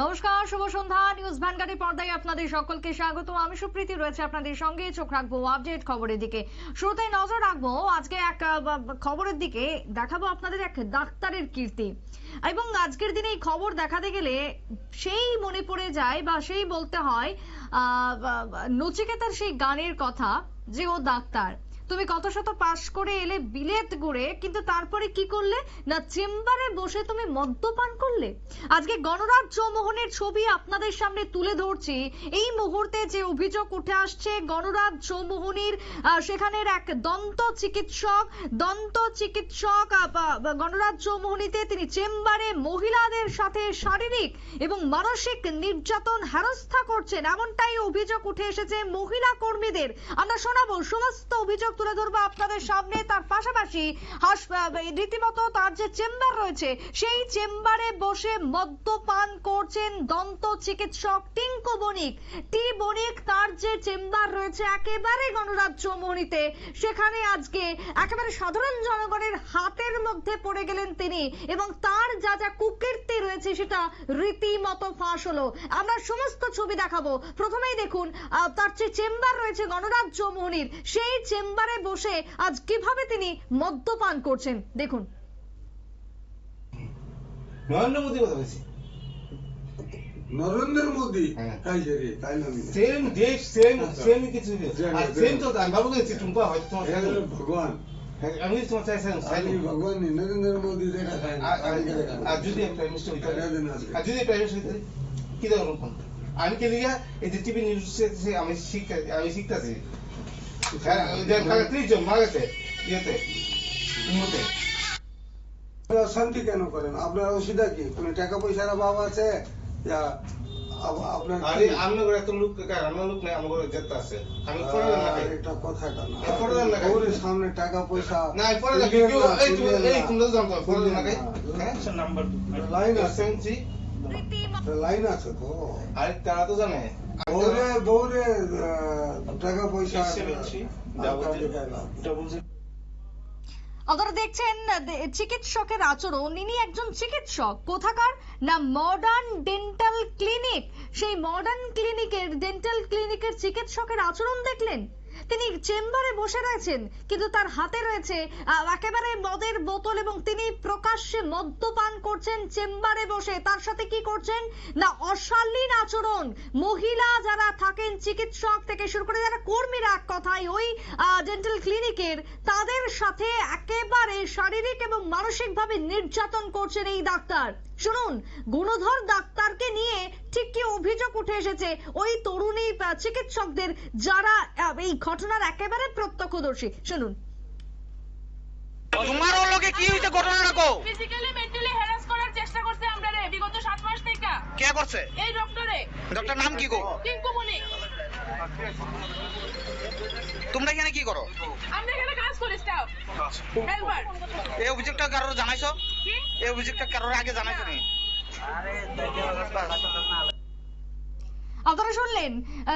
নমস্কার, শুভ সন্ধ্যা। নিউজ ভ্যানগার্ডের পর্দায় আপনাদের সকলকে স্বাগত। আমি সুপ্রীতি রয়েছে আপনাদের সঙ্গে। চোখ রাখবো আপডেট খবরের দিকে। শুরুতেই নজর রাখবো আজকে এক খবরের দিকে, দেখাবো আপনাদের এক ডাক্তারের কীর্তি। এবং আজকের দিনে এই খবর দেখাতে গেলে সেই মনে পড়ে যায় বা সেই বলতে হয় নচিকেতার সেই গানের কথা, যে ও ডাক্তার। তুমি কত শত পাশ করে এলে বিলেত গুড়ে, কিন্তু তারপরে কি করলে না, চেম্বারে বসে তুমি মদ্যপান করলে। আজকে গণরাজ চৌমোহনের ছবি আপনাদের সামনে তুলে ধরছি। এই মুহূর্তে যে অভিযোগ উঠে আসছে গণরাজ চৌমোহনীর, সেখানের এক দন্ত চিকিৎসক গণরাজ চৌমোহনীতে তিনি চেম্বারে মহিলাদের সাথে শারীরিক এবং মানসিক নির্যাতন হেনস্থা করছেন, এমনটাই অভিযোগ উঠে এসেছে মহিলা কর্মীদের। আমরা শোনাবো সমস্ত অভিযোগ তুলে ধরবো আপনাদের সামনে। তার পাশাপাশি রীতিমতো তার যে চেম্বার রয়েছে সেই চেম্বারে বসে মদ্যপান করছেন দন্ত চিকিৎসক টিঙ্কু বণিক। তার যে চেম্বার রয়েছে একেবারে গণরাজ চৌমোহনীতে, সেখানে আজকে একেবারে সাধারণ জনগণের হাতের মধ্যে পড়ে গেলেন তিনি, এবং তার যা যা কুকীর্তি রয়েছে সেটা রীতিমতো ফাঁস হলো। আমরা সমস্ত ছবি দেখাবো। প্রথমেই দেখুন তার যে চেম্বার রয়েছে গণরাজ চৌমোহনীর, সেই চেম্বারে বসে আজ কিভাবে তিনি মদ্যপান করছেন দেখুন। নরেন্দ্র মোদী কথা বলছি। নরেন্দ্র মোদী সেম দেশ সেম কিছু সেম তো বাবু গেছি টুম্পা হয়তো তোমার ভগবান আমি তোমার চাইছেন ভগবান নরেন্দ্র মোদী দেখা যায় আর যদি প্রাইম মিনিস্টার হইতে আর যদি প্রাইম মিনিস্টার হইতে কি দেওয়ার রকম আমি কে লিগা এই যে টিভি নিউজ আমি শিখতেছি মারা গেছে ইয়েতে ইমোতে। শান্তি কেন করেন? আপনার অসুবিধা কি? কোন টাকা পয়সার অভাব আছে? সামনে টাকা পয়সা লাইন আছে তো, আরে তারা তো জানে বৌরে টাকা পয়সা আপনারা দেখছেন চিকিৎসকের আচরণ। ইনি একজন চিকিৎসক কোথাকার না, মডার্ন ডেন্টাল ক্লিনিক। সেই মডার্ন ক্লিনিকের ডেন্টাল ক্লিনিকের চিকিৎসকের আচরণ দেখলেন। তিনি চেম্বারে বসে রয়েছেন, কিন্তু তার হাতে রয়েছে একেবারে মদের বোতল, এবং তিনি প্রকাশ্যে মদ্যপান করছেন চেম্বারে বসে। তার সাথে কি করছেন না, অশালীন আচরণ। মহিলা যারা থাকেন, চিকিৎসক থেকে শুরু করে যারা কর্মীরা, এক কথায় ওই ডেন্টাল ক্লিনিকের, তাদের সাথে একেবারে শারীরিক এবং মানসিকভাবে নির্যাতন করছেন এই ডাক্তার। শুনুন গুণধর ডাক্তারকে নিয়ে ঠিক কি অভিযোগ উঠে এসেছে ওই তরুণী চিকিৎসকদের, যারা এই ঘটনার একেবারে প্রত্যক্ষদর্শী। শুনুন। তোমার ওর লগে কি হইছে ঘটনাটা কও? ফিজিক্যালি মেন্টালি হ্যারাস করার চেষ্টা করতে আমরা রে বিগত 7 মাস থেকে। কে করছে? এই ডক্টরে। ডক্টর নাম কি গো? টিঙ্কু বণিক। তোমরা এখানে কি করো? আমরা এখানে কাজ করি, স্টাফ হেল্পার। এই অভিযোগটা কারোর জানাইছো? কি এই অভিযোগটা কারোর আগে জানাইছো নি? আপনারা শুনলেন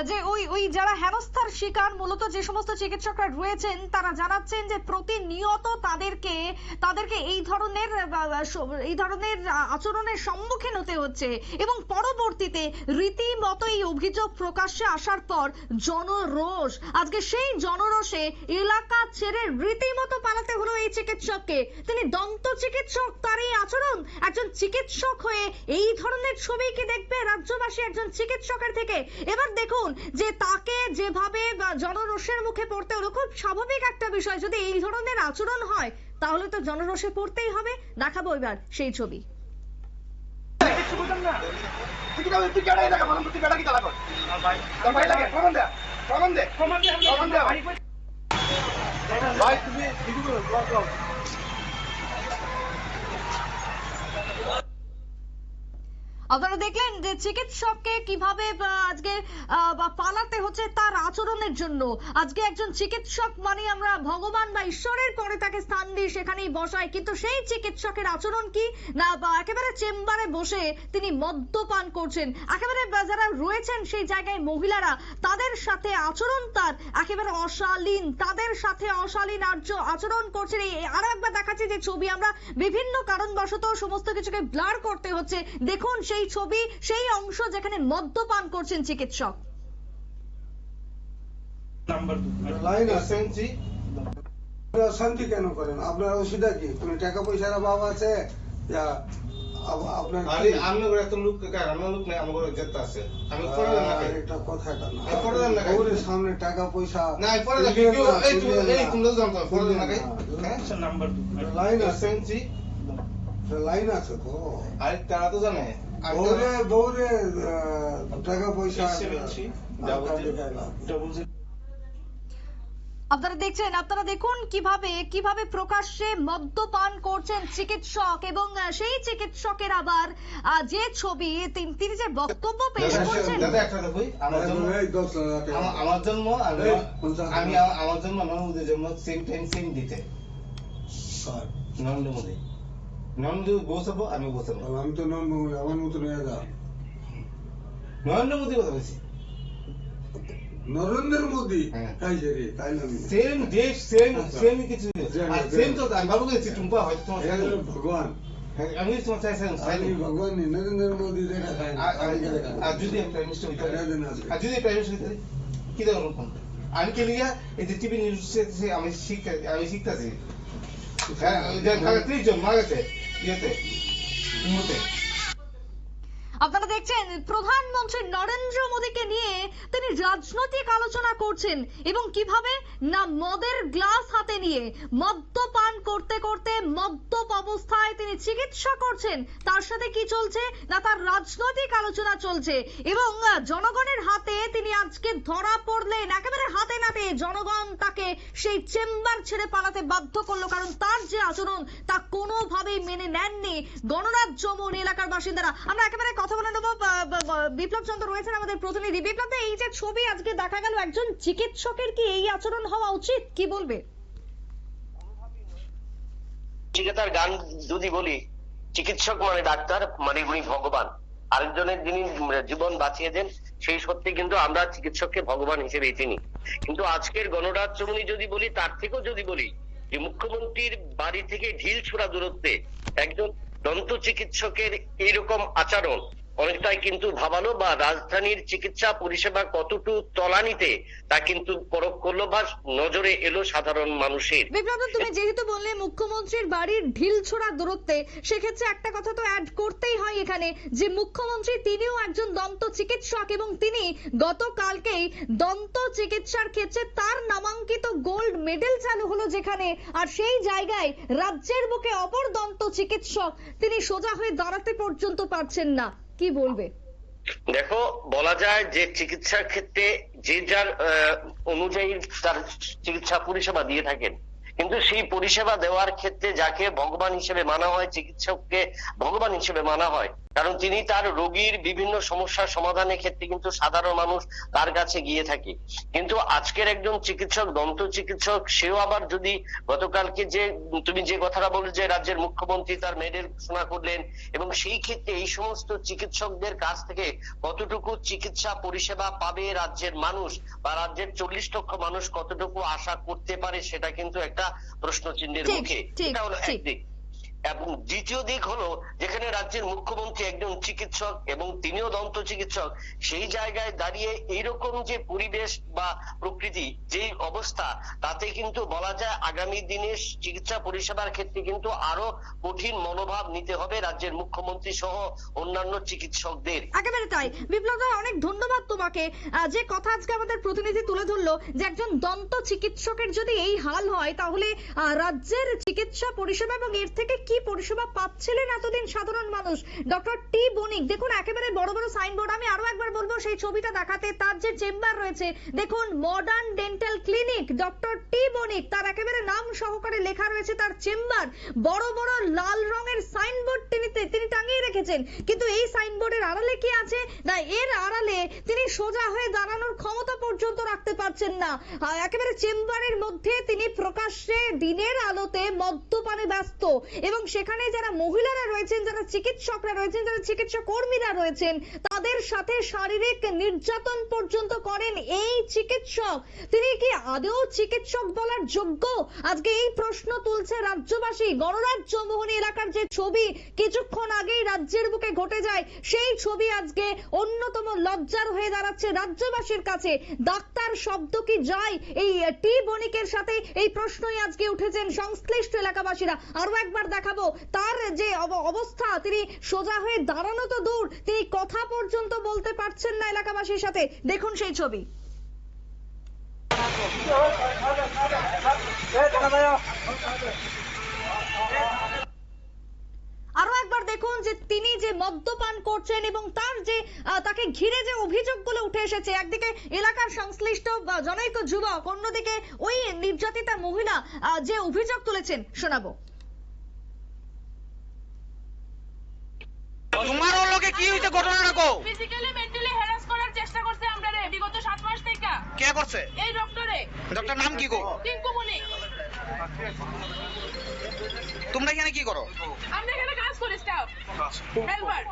যে ওই যারা হেনস্থার শিকার, মূলত যে সমস্ত চিকিৎসকরা রয়েছেন, তারা জানাচ্ছেন যে প্রতিনিয়ত তাদেরকে এই ধরনের আচরণের সম্মুখীন হতে হচ্ছে, এবং পরবর্তীতে রীতিমতো এই অভিযোগ প্রকাশ্যে আসার পর জনরোষ। আজকে সেই জনরোষে এলাকা ছেড়ে রীতিমতো পালাতে হলো এই চিকিৎসককে। তিনি দন্ত চিকিৎসক, তার এই আচরণ, একজন চিকিৎসক হয়ে এই ধরনের ছবি কি দেখবে রাজ্যবাসী একজন চিকিৎসকের থেকে? এবার দেখুন যে তাকে যেভাবে জনরোষের মুখে পড়তে হলো, খুব স্বাভাবিক একটা বিষয়। যদি এই ধরনের আচরণ হয় তাহলে তো জনরোষে পড়তেই হবে। দেখাবো এবার সেই ছবি। আপনারা দেখলেন যে চিকিৎসককে কিভাবে আজকে পালাতে হচ্ছে তার আচরণের জন্য। আজকে একজন চিকিৎসক মানে আমরা ভগবান বা ঈশ্বরের পরে তাকে স্থান দিই, সেখানেই বসাই, কিন্তু সেই চিকিৎসকের আচরণ কি না, একেবারে চেম্বারে বসে তিনি মদ্যপান করছেন। একেবারে যারা রয়েছেন সেই জায়গায় মহিলারা, তাদের সাথে আচরণ তার একেবারে অশালীন, তাদের সাথে অশালীন আচরণ করছেন। আরো একবার দেখাচ্ছি যে ছবি, আমরা বিভিন্ন কারণবশত সমস্ত কিছুকে ব্লার করতে হচ্ছে। দেখুন সেই সেই ছবি, সেই অংশ যেখানে মদ্যপান করছেন চিকিৎসক। লাইন আছে, SMG আপনারা শান্তি কেন করেন? আপনার অসুবিধা কি? কোনো টাকা পয়সার অভাব আছে? আপনার আরে আমি ওরা তো লোক কার আমার লোক নাই, আমার যেতে আছে আমি পড়ে না খাই এটা কথাটা না, আমি পড়ে না খাই ওর সামনে টাকা পয়সা না আমি পড়ে না খাই এই তুমি জানতো পড়ে না খাই হ্যাঁ লাইন আছে, SMG লাইন আছে তো। আরে তারা তো জানে আমি তো বউরে টাকা পয়সা আপনারা দেখছেন, আপনারা দেখুন কিভাবে প্রকাশ্যে মদ্যপান করছেন চিকিৎসক, এবং সেই চিকিৎসকের আবার যে ছবি তিনি যে বক্তব্য পেশ করছেন। দাদা একটা দেখুই আমার জন্য আমার জন্ম আমি আমার জন্ম নন্দুদের জন্ম সেম টাইম সেম দিতে নরেন্দ্র মোদী বসাবো আমি বসাবো আমি তো আমার মতো নিয়ে যা নরেন্দ্র মোদী কথা বলছি নরেন্দ্র মোদী হ্যাঁ। খাইছে রে, তাই না? সেম দেশ সেম কিছু আর সেম তো আমি বাবু বলেছি টুম্পা হয়তো তোমার হে ভগবান, আমি তোমার চাই আমি ভগবান নি, নরেন্দ্র মোদী যেটা খায় না, আমি যেটা খাই না। আর যদি আমি প্রাইম মিনিস্টার হইতে আজকে। আর যদি প্রাইম মিনিস্টার হইতে কি দেবো রকম আমি কে লিগা এই যে টিভি নিউজ আমি শিখতেছি হ্যাঁ 30 জন মারা গেছে ইয়েতে ইমোতে। আপনারা দেখছেন প্রধানমন্ত্রী নরেন্দ্র মোদীকে নিয়ে তিনি রাজনৈতিক আলোচনা করছেন, এবং কিভাবে না মদের গ্লাস হাতে নিয়ে মদ্যপান করতে করতে মদ্যপ অবস্থায় তিনি চিকিৎসা করছেন। তার সাথে কি চলছে না তার রাজনৈতিক আলোচনা চলছে, এবং জনগণের হাতে তিনি আজকে ধরা পড়লেন একেবারে হাতে নাতে। জনগণ তাকে সেই চেম্বার ছেড়ে পালাতে বাধ্য করলো, কারণ তার যে আচরণ তা কোনোভাবেই মেনে নেননি গণরাজ্য মৌন এলাকার বাসিন্দারা। আমরা একেবারে কথা বলে নেব, বিপ্লব চন্দ্র রয়েছেন আমাদের প্রতিনিধি। বিপ্লব, এই যে ছবি আজকে দেখা গেল, একজন চিকিৎসকের কি এই আচরণ হওয়া উচিত, কি বলবে? চিকিৎসার গান যদি বলি, চিকিৎসক মানে ডাক্তার, মানে উনি ভগবান। আরেকজনের যিনি জীবন বাঁচিয়ে দেন সেই সত্যি কিন্তু আমরা চিকিৎসককে ভগবান হিসেবে চিনি। কিন্তু আজকের গণরাজ্যমণি যদি বলি, তার থেকেও যদি বলি যে মুখ্যমন্ত্রীর বাড়ি থেকে ঢিল ছোড়া দূরত্বে একজন দন্ত চিকিৎসকের এইরকম আচরণ অনেকটাই কিন্তু ভাবালো, বা রাজধানীর চিকিৎসা পরিষেবা কতটুকু তলানিতে তা কিন্তু পরখ করলো বা নজরে এলো সাধারণ মানুষের। বিপ্লব, তুমি যেহেতু বললে মুখ্যমন্ত্রীর বাড়ির ঢিল ছোড়া দূরত্বে, সেক্ষেত্রে একটা কথা তো অ্যাড করতেই হয় এখানে, যে মুখ্যমন্ত্রী তিনিও একজন দন্ত চিকিৎসক, এবং তিনি গতকালকেই দন্ত চিকিৎসার ক্ষেত্রে তার নামাঙ্কিত গোল্ড মেডেল চালু হলো যেখানে, আর সেই জায়গায় রাজ্যের বুকে অপর দন্ত চিকিৎসক তিনি সোজা হয়ে দাঁড়াতে পর্যন্ত পারছেন না, কি বলবে? দেখো, বলা যায় যে চিকিৎসার ক্ষেত্রে যে যার অনুযায়ী তার চিকিৎসা পরিষেবা দিয়ে থাকেন, কিন্তু সেই পরিষেবা দেওয়ার ক্ষেত্রে যাকে ভগবান হিসেবে মানা হয়, চিকিৎসককে ভগবান হিসেবে মানা হয়, কারণ তিনি তার রোগীর বিভিন্ন সমস্যার সমাধানের ক্ষেত্রে কিন্তু সাধারণ মানুষ তার কাছে গিয়ে থাকে। কিন্তু আজকের একজন চিকিৎসক, দন্ত চিকিৎসক, সেও আবার যদি গতকালকে যে তুমি যে কথাটা বললে যে রাজ্যের মুখ্যমন্ত্রী তার মেডেল ঘোষণা করলেন, এবং সেই ক্ষেত্রে এই সমস্ত চিকিৎসকদের কাছ থেকে কতটুকু চিকিৎসা পরিষেবা পাবে রাজ্যের মানুষ, বা রাজ্যের 40 লক্ষ মানুষ কতটুকু আশা করতে পারে, সেটা কিন্তু একটা প্রশ্ন চিহ্নের মুখে। এটা হলো একদিক। এবং দ্বিতীয় দিক হলো, যেখানে রাজ্যের মুখ্যমন্ত্রী একজন চিকিৎসক এবং তিনিও দন্ত চিকিৎসক, সেই জায়গায় দাঁড়িয়ে এইরকম যে পরিবেশ বা প্রকৃতি যে অবস্থা, তাতে কিন্তু বলা যায় আগামী দিনে চিকিৎসা পরিষেবার ক্ষেত্রে কিন্তু আরো কঠিন মনোভাব নিতে হবে রাজ্যের মুখ্যমন্ত্রী সহ অন্যান্য চিকিৎসকদের। একেবারে তাই। বিপ্লব, অনেক ধন্যবাদ তোমাকে। যে কথা আজকে আমাদের প্রতিনিধি তুলে ধরলো, যে একজন দন্ত চিকিৎসকের যদি এই হাল হয়, তাহলে রাজ্যের চিকিৎসা পরিষেবা এবং এর থেকে কি পরিষেবা পাচ্ছিলেন এতদিন সাধারণ মানুষ। ডক্টর টি বণিক, দেখুন একেবারে বড় বড় সাইনবোর্ড, আমি আরো একবার বলবো সেই ছবিটা দেখাতে, তার যে চেম্বার রয়েছে দেখুন, modern dental clinic doctor T Banik, তার একেবারে নাম সহকারে লেখা রয়েছে তার চেম্বার। বড় বড় লাল রঙের সাইনবোর্ড তিনি টাঙিয়ে রেখেছেন, কিন্তু এই সাইনবোর্ডের আড়ালে কি আছে না, এর আড়ালে তিনি সোজা হয়ে দাঁড়ানোর ক্ষমতা পর্যন্ত রাখতে পারছেন না। একেবারে চেম্বারের মধ্যে তিনি প্রকাশ্যে দিনের আলোতে মদ্যপানে ব্যস্ত, এবং সেখানে যারা মহিলারা রয়েছেন, যারা চিকিৎসকরা রয়েছেন, যারা চিকিৎসা কর্মীরা রয়েছেন, তাদের সাথে শারীরিক নির্যাতন পর্যন্ত করেন এই চিকিৎসক। তিনি কি আদৌ চিকিৎসক বলার যোগ্য? আজকে এই প্রশ্ন তুলছে রাজ্যবাসী। গণরাজ্য মোহনী এলাকার যে ছবি কিছুক্ষণ আগেই রাজ্যের বুকে ঘটে যায়, সেই ছবি আজকে অন্যতম লজ্জার হয়ে দাঁড়াচ্ছে রাজ্যবাসীর কাছে। ডাক্তার শব্দ কি যায় এই টি বণিকের সাথে? এই প্রশ্নই আজকে উঠেছেন সংশ্লিষ্ট এলাকাবাসীরা। আরো একবার দেখাবো তার যে অবস্থা, তিনি সোজা হয়ে দাঁড়ানো তো দূর, তিনি কথা পর্যন্ত বলতে পারছেন না এলাকাবাসীর সাথে। দেখুন সেই ছবি। আরো একবার দেখুন যে তিনি যে মদ্যপান করছেন এবং তার যে তাকে ঘিরে যে অভিযোগগুলো উঠে এসেছে। একদিকে এলাকার সংশ্লিষ্ট জনৈক যুবক, অন্যদিকে ওই নির্যাতিতা মহিলা যে অভিযোগ তুলেছেন, শোনাবো। তোমার ওর লোকে কি হইছে ঘটনাটা কও? ফিজিক্যালি মেন্টালি হ্যারাস করার চেষ্টা করছে আমরা রে বিগত 7 মাস থেকে। কে করছে? এই ডক্টরে। ডক্টর নাম কি গো? টিঙ্কু বণিক। তোমরা এখানে কি করো? আমরা এখানে কাজ করি, স্টাফ হেল্পার।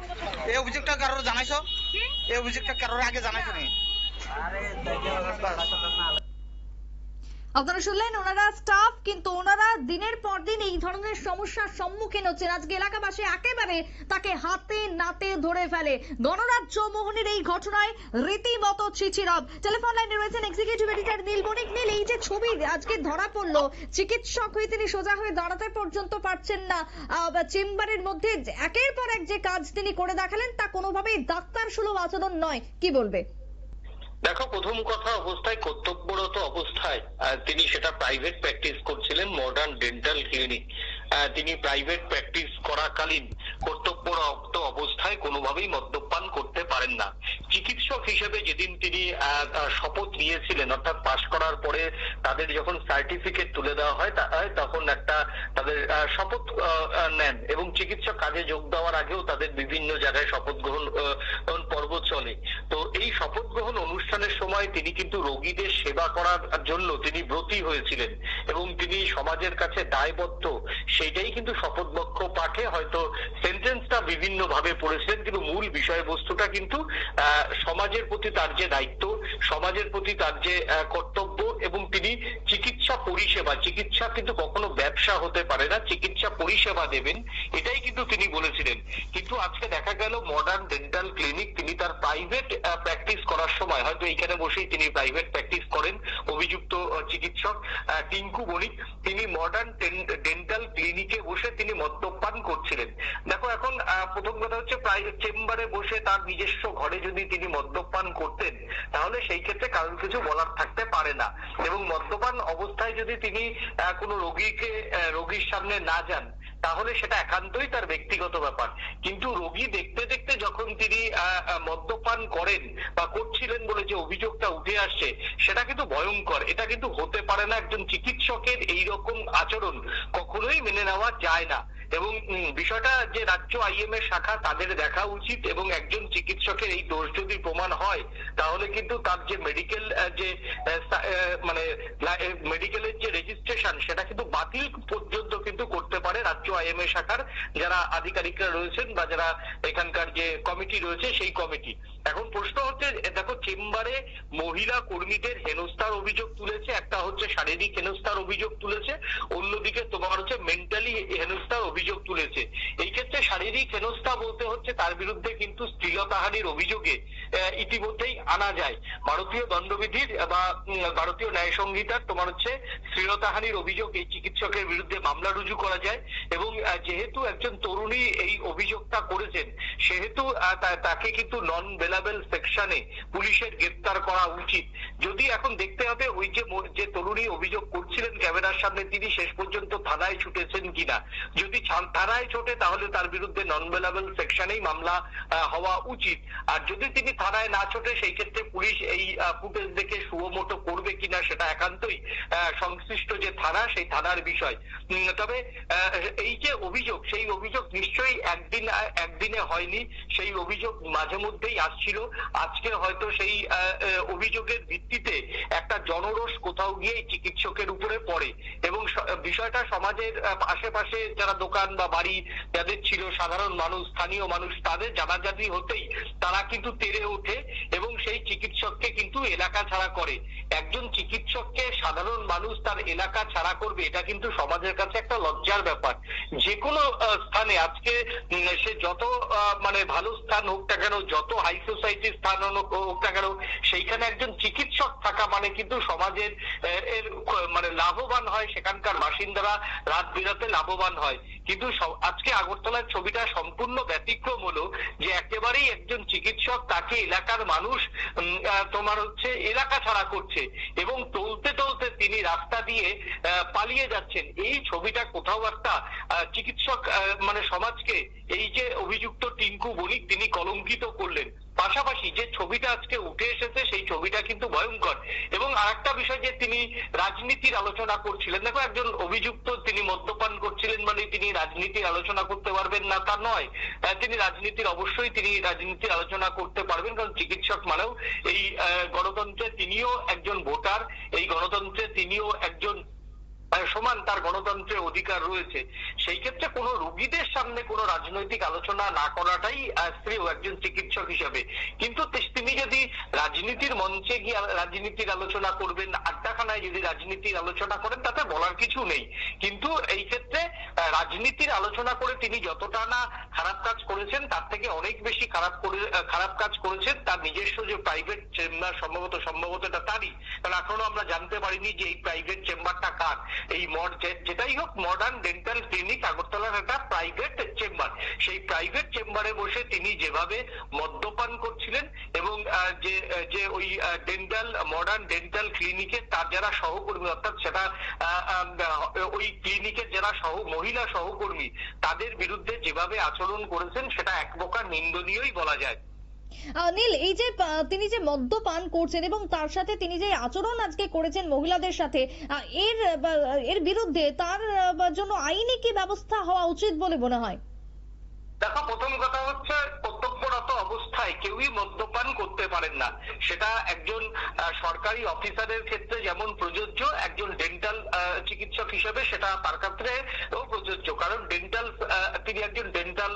এই অভিযোগটা কারোর জানাইছো? কি এই অভিযোগটা কারোর আগে জানাইছো নি? আপনারা শুনলেন ওনারা স্টাফ, কিন্তু ওনারা দিনের পর দিন এই ধরনের সমস্যার সম্মুখীন হচ্ছেন। আজকে এলাকাবাসী একেবারে তাকে হাতে নাতে ধরে ফেলে। গণরাজ্য মোহনের এই ঘটনায় রীতিমতো ছিছিরব। টেলিফোন লাইনে রয়েছেন এক্সিকিউটিভ এডিটর নীল বণিক। নীল, এই যে ছবি আজকে ধরা পড়লো, চিকিৎসক হয়ে তিনি সোজা হয়ে দাঁড়াতে পর্যন্ত পারছেন না, চেম্বারের মধ্যে একের পর এক যে কাজ তিনি করে দেখালেন তা কোনোভাবেই ডাক্তার সুলভ আচরণ নয়, কি বলবে? দেখো, প্রথম কথা, অবস্থায় কর্তব্যরত অবস্থায় তিনি সেটা প্রাইভেট প্র্যাকটিস করছিলেন, মডার্ন ডেন্টাল ক্লিনিক। তিনি প্রাইভেট প্র্যাকটিস করাকালীন কর্তব্যরত অবস্থায় কোনোভাবেই মদ্যপান করতে পারেন না। চিকিৎসক হিসেবে যেদিন তিনি শপথ নিয়েছিলেন, অর্থাৎ পাশ করার পরে তাদের যখন সার্টিফিকেট তুলে দেওয়া হয় তখন একটা তাদের শপথ নেন, এবং চিকিৎসক কাজে যোগ দেওয়ার আগেও তাদের বিভিন্ন জায়গায় শপথ গ্রহণ পর্ব চলে। তো এই শপথ গ্রহণ অনুষ্ঠানের সময় তিনি কিন্তু রোগীদের সেবা করার জন্য তিনি ব্রতী হয়েছিলেন এবং তিনি সমাজের কাছে দায়বদ্ধ, সেটাই কিন্তু শপথ বাক্য পাঠে হয়তো সেন্টেন্সটা বিভিন্ন ভাবে পড়েছিলেন, কিন্তু মূল বিষয়বস্তুটা কিন্তু সমাজের প্রতি তার যে দায়িত্ব, সমাজের প্রতি তার যে কর্তব্য, এবং তিনি চিকিৎসা পরিষেবা, চিকিৎসা কিন্তু কখনো ব্যবসা হতে পারে না, চিকিৎসা পরিষেবা দেবেন, এটাই কিন্তু তিনি বলেছিলেন। কিন্তু আজকে দেখা গেল মডার্ন ডেন্টাল ক্লিনিক, তিনি তার প্রাইভেট প্র্যাকটিস করার সময়, হয়তো এইখানে বসেই তিনি প্রাইভেট প্র্যাকটিস করেন, অভিযুক্ত চিকিৎসক টিঙ্কু বণিক, তিনি মডার্ন ডেন্টাল ক্লিনিকে বসে তিনি মদ্যপান করছিলেন। দেখো, এখন প্রথম কথা হচ্ছে, প্রাইভেট চেম্বারে বসে তার নিজস্ব ঘরে যদি তিনি মদ্যপান করতেন তাহলে সেই ক্ষেত্রে কারণ কিছু বলার থাকতে পারে না, এবং মদ্যপান অবস্থায় যদি তিনি কোনো রোগীর সামনে না যান তাহলে সেটা একান্তই তার ব্যক্তিগত ব্যাপার। কিন্তু রোগী দেখতে দেখতে যখন তিনি মদ্যপান করেন বা করছিলেন বলে যে অভিযোগটা উঠে আসছে, সেটা কিন্তু ভয়ঙ্কর। এটা কিন্তু হতে পারে না, একজন চিকিৎসকের এইরকম আচরণ কখনোই মেনে নেওয়া যায় না। এবং বিষয়টা যে রাজ্য আইএম এর শাখা, তাদের দেখা উচিত, এবং একজন চিকিৎসকের এই দোষ যদি প্রমাণ হয় তাহলে কিন্তু তার যে মেডিকেল যে মানে মেডিকেলের যে রেজিস্ট্রেশন, সেটা কিন্তু বাতিল পর্যন্ত কিন্তু করতে পারে রাজ্য আইএম এর শাখার যারা আধিকারিকরা রয়েছেন বা যারা এখানকার যে কমিটি রয়েছে সেই কমিটি। এখন প্রশ্ন হচ্ছে, দেখো, চেম্বারে মহিলা কর্মীদের হেনস্থার অভিযোগ তুলেছে, একটা হচ্ছে শারীরিক হেনস্থার অভিযোগ তুলেছে, অন্যদিকে তোমার হচ্ছে মেন্টালি হেনস্থার অভিযোগ তুলেছে। এই ক্ষেত্রে শারীরিক হেনস্থা বলতে হচ্ছে তার বিরুদ্ধে কিন্তু শ্লীলতাহানির অভিযোগে ইতিমধ্যেই আনা যায়। ভারতীয় দণ্ডবিধির বা ভারতীয় ন্যায় সংহিতার তোমার হচ্ছে শ্লীলতাহানির অভিযোগ এই চিকিৎসকের বিরুদ্ধে মামলা রুজু করা যায়, এবং যেহেতু একজন তরুণী এই অভিযোগটা করেছেন সেহেতু তাকে কিন্তু নন বেলাবেল সেকশনে পুলিশের গ্রেপ্তার করা উচিত। যদি এখন দেখতে হবে ওই যে তরুণী অভিযোগ করছিলেন ক্যামেরার সামনে, তিনি শেষ পর্যন্ত থানায় ছুটেছেন কিনা। যদি থানায় ছোটে তাহলে তার বিরুদ্ধে নন বেলাবেল সেকশনেই মামলা হওয়া উচিত, আর যদি তিনি থানায় না ছোটে সেই ক্ষেত্রে পুলিশ এই ফুটেজ দেখে সুমোটো করবে কিনা সেটা একান্তই সংশ্লিষ্ট যে থানা সেই থানার বিষয়। তবে এই যে অভিযোগ, সেই অভিযোগ নিশ্চয়ই একদিনে হয়নি, সেই অভিযোগ মাঝে মধ্যেই আসছিল। আজকে হয়তো সেই অভিযোগের ভিত্তিতে একটা জনরোষ কোথাও গিয়ে চিকিৎসকের উপরে পড়ে এবং বিষয়টা সমাজের আশেপাশে যারা দোকান বা বাড়ি যাদের ছিল, সাধারণ মানুষ, স্থানীয় মানুষ, তাদের জানাজানি হতেই তারা কিন্তু তেড়ে ওঠে এবং সেই চিকিৎসককে কিন্তু এলাকা ছাড়া করে। একজন চিকিৎসককে সাধারণ মানুষ তার এলাকা ছাড়া করবে, এটা কিন্তু সমাজের কাছে একটা লজ্জার ব্যাপার। যে কোনো স্থানে আজকে সে যত মানে ভালো স্থান হোক না কেন, যত হাই সোসাইটির স্থান হোক না কেন, সেইখানে একজন চিকিৎসক থাকা মানে কিন্তু সমাজের এর মানে লাভবান হয়, সেখানকার বাসিন্দারা রাত বিরাতে লাভবান হয়। কিন্তু আজকে আগরতলার ছবিটা সম্পূর্ণ ব্যতিক্রম হলো যে একেবারেই একজন চিকিৎসক, তাকে এলাকার মানুষ তোমার হচ্ছে এলাকা ছাড়া করছে এবং টলতে টলতে তিনি রাস্তা দিয়ে পালিয়ে যাচ্ছেন। এই ছবিটা কোথাও একটা চিকিৎসক মানে সমাজকে, এই যে অভিযুক্ত টিঙ্কু বণিক, তিনি কলঙ্কিত করলেন। পাশাপাশি যে ছবিটা আজকে উঠে এসেছে সেই ছবিটা কিন্তু ভয়ঙ্কর। এবং আরেকটা বিষয় যে তিনি রাজনীতির আলোচনা করছিলেন, দেখো একজন অভিযুক্ত তিনি মদ্যপান করছিলেন মানে তিনি রাজনীতির আলোচনা করতে পারবেন না তা নয়, তিনি রাজনীতির আলোচনা করতে পারবেন, কারণ চিকিৎসক মানেও এই গণতন্ত্রে তিনিও একজন ভোটার, এই গণতন্ত্রে তিনিও একজন সমান, তার গণতন্ত্রের অধিকার রয়েছে। সেই ক্ষেত্রে কোনো রোগীদের সামনে কোনো রাজনৈতিক আলোচনা না করাটাই শ্রেয় একজন চিকিৎসক হিসাবে। কিন্তু তিনি যদি রাজনীতির মঞ্চে গিয়ে রাজনীতির আলোচনা করবেন, আড্ডাখানায় যদি রাজনীতির আলোচনা করেন, তাতে বলার কিছু নেই। কিন্তু এই ক্ষেত্রে রাজনীতির আলোচনা করে তিনি যতটা না খারাপ কাজ করেছেন, তার থেকে অনেক বেশি খারাপ কাজ করেছেন তার নিজস্ব যে প্রাইভেট চেম্বার, সম্ভবত এটা তারই, কারণ এখনো আমরা জানতে পারিনি যে এই প্রাইভেট চেম্বারটা কার। এই যেটাই হোক, মডার্ন ডেন্টাল ক্লিনিক আগরতলার একটা প্রাইভেট চেম্বার, সেই প্রাইভেট চেম্বারে বসে তিনি যেভাবে মদ্যপান করছিলেন এবং যে ওই মডার্ন ডেন্টাল ক্লিনিকের তার যারা সহকর্মী, অর্থাৎ সেটা ওই ক্লিনিকের যারা মহিলা সহকর্মী, তাদের বিরুদ্ধে যেভাবে আচরণ করেছেন সেটা এক প্রকার নিন্দনীয়ই বলা যায়। নীল, এই যে তিনি যে মদ্যপান করছেন এবং তার সাথে তিনি যে আচরণ আজকে করেছেন মহিলাদের সাথে, এর বিরুদ্ধে তার জন্য আইনি কি ব্যবস্থা হওয়া উচিত বলে মনে হয়? দেখো, প্রথম কথা হচ্ছে কর্তব্যরত অবস্থায় কেউই মদ্যপান করতে পারেন না। সেটা একজন সরকারি অফিসারের ক্ষেত্রে যেমন প্রযোজ্য, একজন ডেন্টাল চিকিৎসক হিসেবে সেটা তার ক্ষেত্রেও প্রযোজ্য। কারণ তিনি একজন ডেন্টাল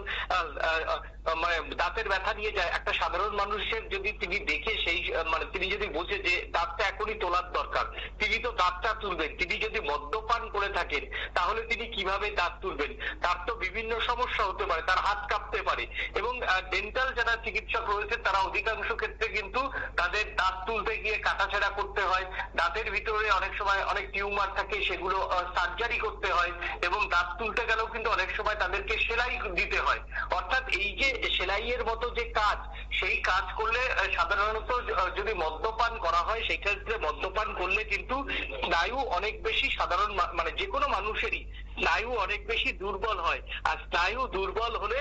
মানে দাঁতের ব্যথা নিয়ে যায়, একটা সাধারণ মানুষের যদি তিনি দেখে সেই মানে তিনি যদি বোঝে যে দাঁতটা এখনই তোলার দরকার, তিনি তো দাঁতটা তুলবেন। তিনি যদি মদ্যপান করে থাকেন তাহলে তিনি কিভাবে দাঁত তুলবেন? তার তো বিভিন্ন সমস্যা হতে পারে, তার হাত কাঁপতে পারে। এবং ডেন্টাল যারা চিকিৎসক রয়েছে তারা অধিকাংশ ক্ষেত্রে কিন্তু তাদের দাঁত তুলতে গিয়ে কাটাছেঁড়া করতে হয়, দাঁতের ভিতরে অনেক সময় অনেক টিউমার থাকে, সেগুলো সার্জারি করতে হয় এবং দাঁত তুলতে গেলেও কিন্তু অনেক সময় তাদেরকে সেলাই দিতে হয়। অর্থাৎ এই যে সেলাইয়ের মতো যে কাজ, সেই কাজ করলে সাধারণত যদি মদ্যপান করা হয়, সেই ক্ষেত্রে মদ্যপান করলে কিন্তু স্নায়ু অনেক বেশি মানে যে কোনো মানুষেরই স্নায়ু অনেক বেশি দুর্বল হয়। আর স্নায়ু দুর্বল হলে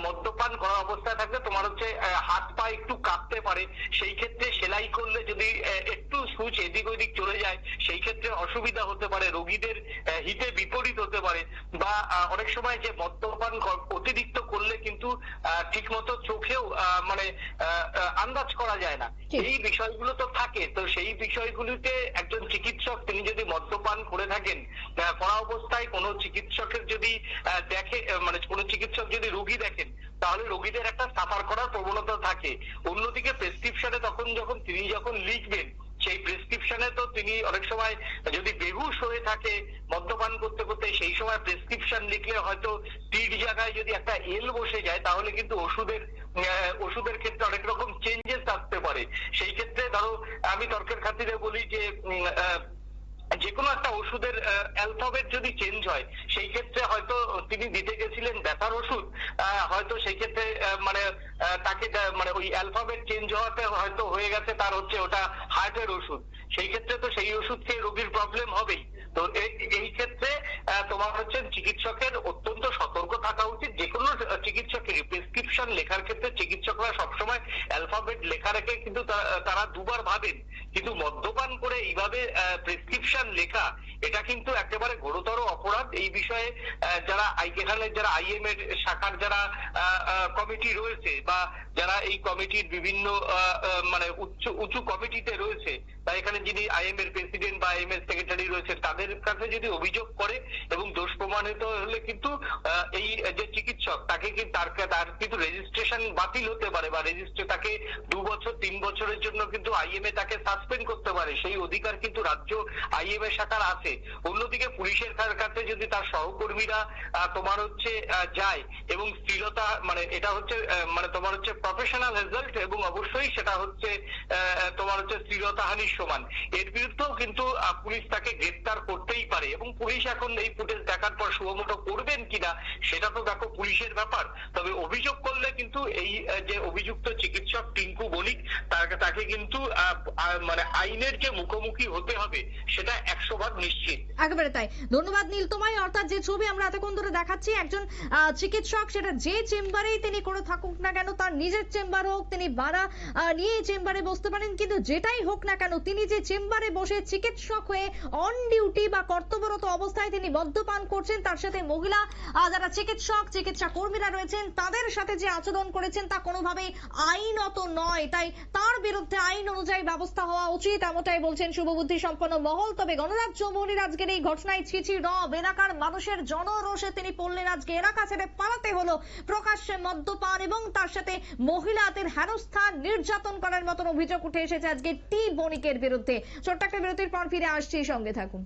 মদ্যপান করা অবস্থায় থাকলে তোমার হচ্ছে হাত পা একটু কাঁপতে পারে। সেই ক্ষেত্রে সেলাই করলে যদি একটু সুচ এদিক ওদিক চলে যায়, সেই ক্ষেত্রে অসুবিধা হতে পারে, রোগীদের হিতে বিপরীত হতে পারে। বা অনেক সময় যে মদ্যপান অতিরিক্ত করলে কিন্তু ঠিক মতো চোখেও মানে আন্দাজ করা যায় না, এই বিষয়গুলো তো থাকে। তো সেই বিষয়গুলিতে একজন চিকিৎসক তিনি যদি মদ্যপান করে থাকেন, করা অবস্থায় কোনো চিকিৎসকের যদি দেখে, মানে কোনো চিকিৎসক যদি রোগী দেখেন, তাহলে রোগীদের একটা সাফার করার প্রবণতা থাকে। অন্যদিকে প্রেসক্রিপশনে তিনি যখন লিখবেন, সেই প্রেসক্রিপশনে তো তিনি অনেক সময় যদি বেহুশ হয়ে থাকে মদ্যপান করতে করতে, সেই সময় প্রেসক্রিপশন লিখলে হয়তো টির জায়গায় যদি একটা এল বসে যায়, তাহলে কিন্তু ওষুধের ক্ষেত্রে অনেক রকম চেঞ্জেস আসতে পারে। সেই ক্ষেত্রে ধরো আমি তর্কের খাতিরে বলি যে কোনো একটা ওষুধের অ্যালফাবেট যদি চেঞ্জ হয়, সেই ক্ষেত্রে হয়তো তিনি দিতে গেছিলেন ব্যথার ওষুধ, হয়তো সেই ক্ষেত্রে মানে তাকে মানে ওই অ্যালফাবেট চেঞ্জ হওয়াতে হয়তো হয়ে গেছে তার হচ্ছে ওটা হার্টের ওষুধ। সেই ক্ষেত্রে তো সেই ওষুধ খেয়ে রোগীর প্রবলেম হবেই। তো এই ক্ষেত্রে তোমার হচ্ছে চিকিৎসকের অত্যন্ত সতর্ক থাকা উচিত। যে কোনো চিকিৎসকেরই প্রেসক্রিপশন লেখার ক্ষেত্রে চিকিৎসকরা সবসময় অ্যালফাবেট লেখা রেখে কিন্তু তারা দুবার ভাবেন, কিন্তু মদ্যপান করে এইভাবে প্রেসক্রিপশন লেখা এটা কিন্তু একেবারে ঘোরতর অপরাধ। এই বিষয়ে যারা এখানে যারা আইএম এর শাখার যারা কমিটি রয়েছে বা যারা এই কমিটির বিভিন্ন মানে উঁচু কমিটিতে রয়েছে, তাই এখানে যিনি আইএম এর প্রেসিডেন্ট বা আইএম এর সেক্রেটারি রয়েছে তাদের কাছে যদি অভিযোগ করে এবং দোষ প্রমাণিত হলে কিন্তু এই যে চিকিৎসক তাকে তার কিন্তু রেজিস্ট্রেশন বাতিল হতে পারে বা তাকে 2 বছর 3 বছরের জন্য কিন্তু আইএম এ তাকে সাসপেন্ড করতে পারে। সেই অধিকার কিন্তু রাজ্য আইএম এর শাখার আছে। অন্যদিকে পুলিশের কাছে যদি তার সহকর্মীরা তোমার হচ্ছে যায় এবং শ্লীলতা মানে এটা হচ্ছে মানে তোমার হচ্ছে প্রফেশনাল রেজাল্ট এবং অবশ্যই সেটা হচ্ছে তোমার হচ্ছে শ্লীলতাহানির সমান, এর বিরুদ্ধেও কিন্তু পুলিশ তাকে গ্রেফতার করতেই পারে। এবং পুলিশ এখন এই ফুটেজ দেখার পর সুমোটো করবেন কিনা সেটা তো দেখো পুলিশের ব্যাপার। তবে অভিযোগ করলে কিন্তু এই যে অভিযুক্ত চিকিৎসক টিঙ্কু বণিক তাকে কিন্তু মানে আইনের যে মুখোমুখি হতে হবে সেটা 100% নিশ্চিত। একেবারে তাই। ধন্যবাদ নীল তোমায়। অর্থাৎ যে ছবি আমরা এতক্ষণ ধরে দেখাচ্ছি, একজন চিকিৎসক সেটা যে চেম্বারেই তিনি করে থাকুক না কেন, তার নিজের চেম্বার হোক, তিনি ভাড়া নিয়ে চেম্বারে বসতে পারেন, কিন্তু যেটাই হোক না কেন তিনি যে চেম্বারে বসে চিকিৎসক হয়ে অন ডিউটি বা কর্তব্যরত অবস্থায় তিনি মদ্যপান করছেন, তার সাথে মহিলা যারা চিকিৎসা কর্মীরা রয়েছেন তাদের সাথে যে আচরণ করেছেন তা কোনোভাবেই আইনত নয়। তাই তার বিরুদ্ধে আইন অনুযায়ী ব্যবস্থা হওয়া উচিত, এমনটাই বলছেন শুভবুদ্ধি সম্পন্ন মহল। তবে গণরাজ্য মোহনীর আজকের এই ঘটনায় ছিছি রব, এলাকার মানুষের জনরোষে তিনি পড়লেন। আজকে এলাকা ছেড়ে পালাতে হলো। প্রকাশ্যে মদ্যপান এবং তার সাথে মহিলাদের হেনস্থা নির্যাতন করার মতন অভিযোগ উঠে এসেছে আজকে টি বণিকের বিরুদ্ধে। ছোট্ট একটা বিরতির পর ফিরে আসছি, সঙ্গে থাকুন।